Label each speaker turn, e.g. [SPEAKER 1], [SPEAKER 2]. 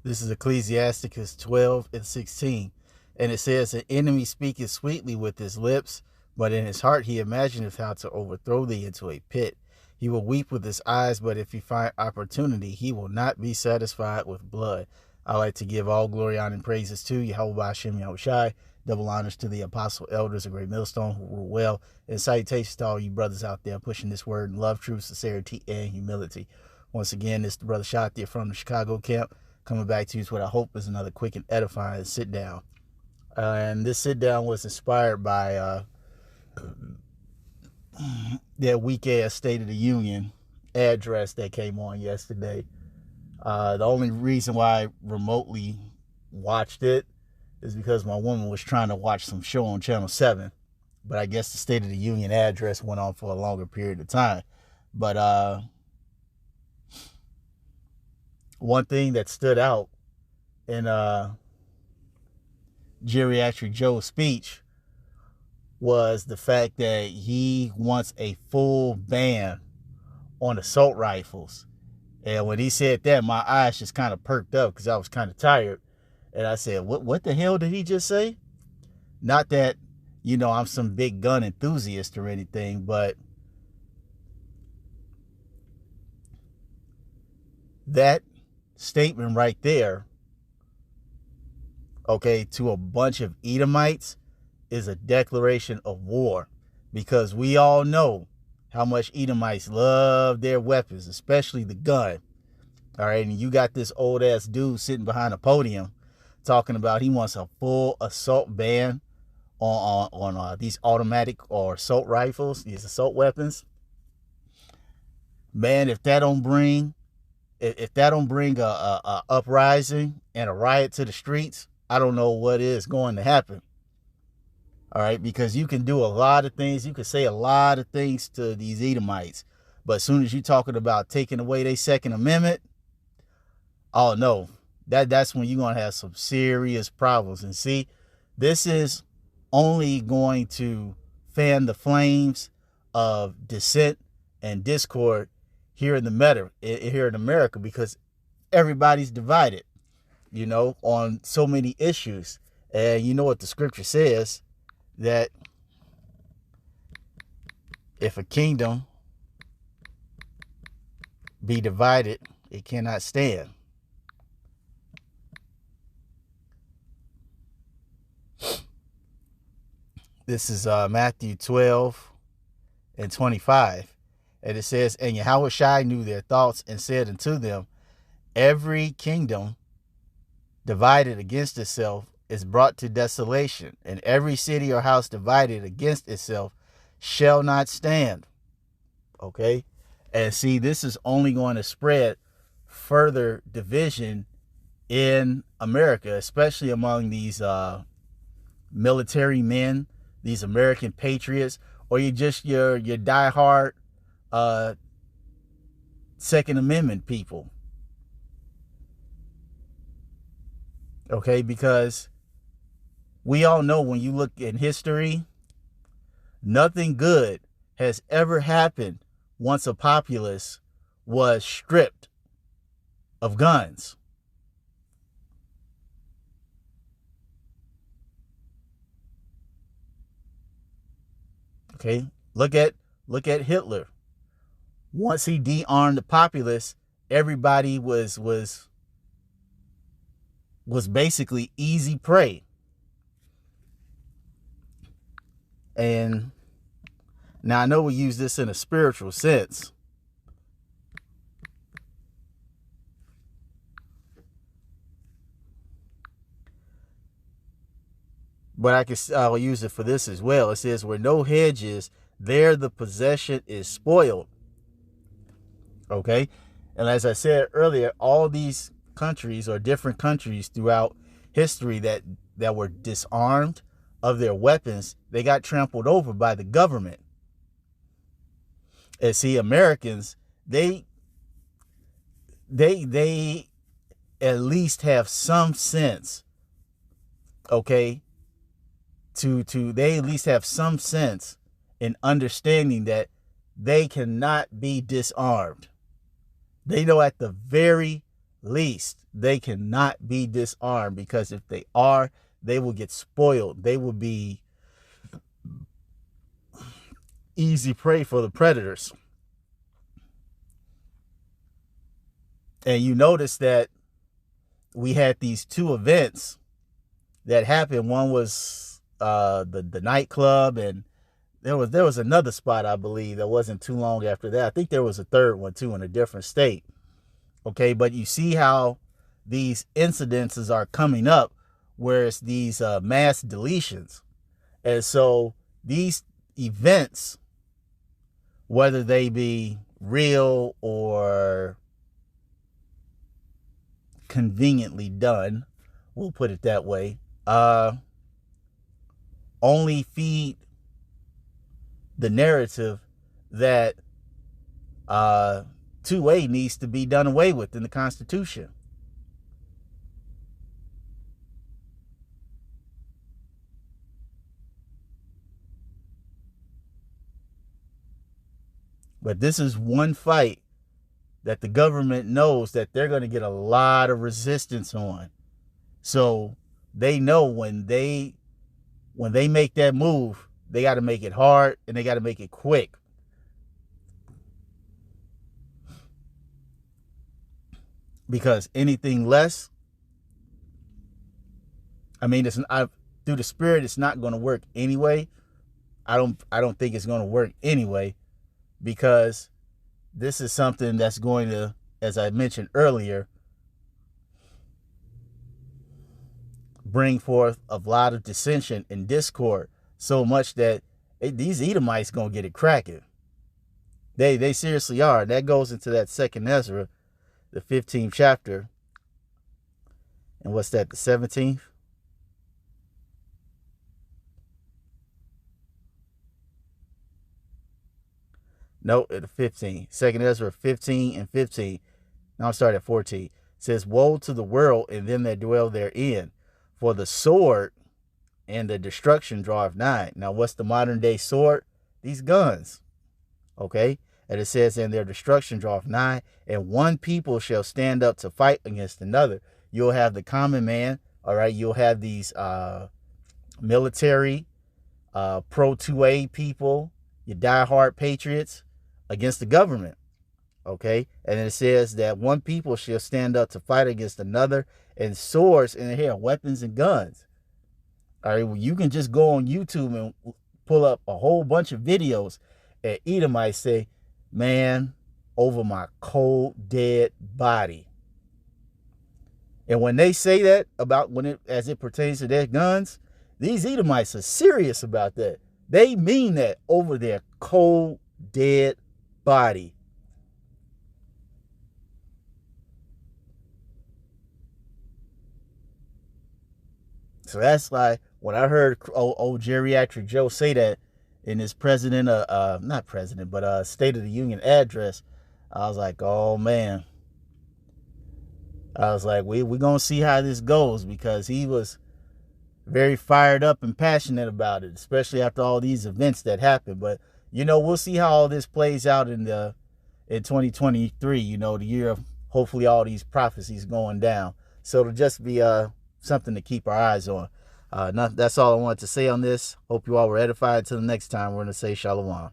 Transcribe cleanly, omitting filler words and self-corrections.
[SPEAKER 1] This is Ecclesiasticus 12 and 16. And it says, an enemy speaketh sweetly with his lips, but in his heart he imagineth how to overthrow thee into a pit. He will weep with his eyes, but if he find opportunity, he will not be satisfied with blood. I like to give all glory, honor, and praises to Yahweh Hashem Yahushai. Double honors to the apostle elders of Great Millstone who rule well. And salutations to all you brothers out there pushing this word in love, truth, sincerity, and humility. Once again, it's the brother Shatia from the Chicago camp, coming back to you with what I hope is another quick and edifying sit down. And this sit down was inspired by that weak ass State of the Union address that came on yesterday. The only reason why I remotely watched it is because my woman was trying to watch some show on Channel 7. But I guess the State of the Union address went on for a longer period of time. But one thing that stood out in Geriatric Joe's speech was the fact that he wants a full ban on assault rifles. And when he said that, my eyes just kind of perked up because I was kind of tired. And I said, what the hell did he just say? Not that, I'm some big gun enthusiast or anything, but that statement right there, okay, to a bunch of Edomites is a declaration of war, because we all know how much Edomites love their weapons, especially the gun. All right, and you got this old ass dude sitting behind a podium talking about he wants a full assault ban on these automatic or assault rifles, these assault weapons. Man, if that don't bring a uprising and a riot to the streets, I don't know what is going to happen. All right, because you can do a lot of things. You can say a lot of things to these Edomites. But as soon as you're talking about taking away their Second Amendment, oh no, that's when you're going to have some serious problems. And see, this is only going to fan the flames of dissent and discord here in America, because everybody's divided, on so many issues. And you know what the scripture says, that if a kingdom be divided, it cannot stand. This is Matthew 12 and 25. And it says, and Yahushua knew their thoughts and said unto them, every kingdom divided against itself is brought to desolation, and every city or house divided against itself shall not stand. Okay? And see, this is only going to spread further division in America, especially among these military men, these American patriots, or you just your diehard Second Amendment people. Okay, because we all know, when you look in history, nothing good has ever happened once a populace was stripped of guns. Okay, look at Hitler. Once he de-armed the populace, everybody was basically easy prey. And now I know we use this in a spiritual sense, but I'll use it for this as well. It says, where no hedge is, there the possession is spoiled. Okay, and as I said earlier, all these countries, or different countries throughout history that were disarmed of their weapons, they got trampled over by the government. And see, Americans, they at least have some sense, okay, to they at least have some sense in understanding that they cannot be disarmed. They know at the very least they cannot be disarmed, because if they are, they will get spoiled. They will be easy prey for the predators. And you notice that we had these two events that happened. One was the nightclub, and there was another spot, I believe, that wasn't too long after that. I think there was a third one too in a different state. Okay, but you see how these incidences are coming up, where it's these mass deletions. And so these events, whether they be real or conveniently done, we'll put it that way, only feed the narrative that 2A needs to be done away with in the Constitution. But this is one fight that the government knows that they're going to get a lot of resistance on. So they know when they make that move, they got to make it hard and they got to make it quick. Because anything less, I mean, through the spirit, it's not going to work anyway. I don't think it's going to work anyway, because this is something that's going to, as I mentioned earlier, bring forth a lot of dissension and discord, so much that these Edomites going to get it cracking. They seriously are. That goes into that second Ezra, the 15th chapter. And what's that, the 17th? No, the 15th. Second Ezra 15 and 15. Now I'm starting at 14. It says, woe to the world and them that dwell therein, for the sword and the destruction draweth nigh. Now, what's the modern day sword? These guns. Okay? And it says, and their destruction draweth nigh, and one people shall stand up to fight against another. You'll have the common man, all right? You'll have these military, pro-2A people, your diehard patriots against the government, okay? And it says that one people shall stand up to fight against another, and swords in their hand, weapons and guns. All right, well, you can just go on YouTube and pull up a whole bunch of videos, and Edomites say, man, over my cold, dead body. And when they say that about as it pertains to their guns, these Edomites are serious about that. They mean that over their cold, dead body. So that's like when I heard old Geriatric Joe say that in his State of the Union address, I was like, oh man. I was like, we're going to see how this goes, because he was very fired up and passionate about it, especially after all these events that happened. But, we'll see how all this plays out in 2023, the year of hopefully all these prophecies going down. So it'll just be something to keep our eyes on. That's all I wanted to say on this. Hope you all were edified. Till the next time, we're going to say shalom.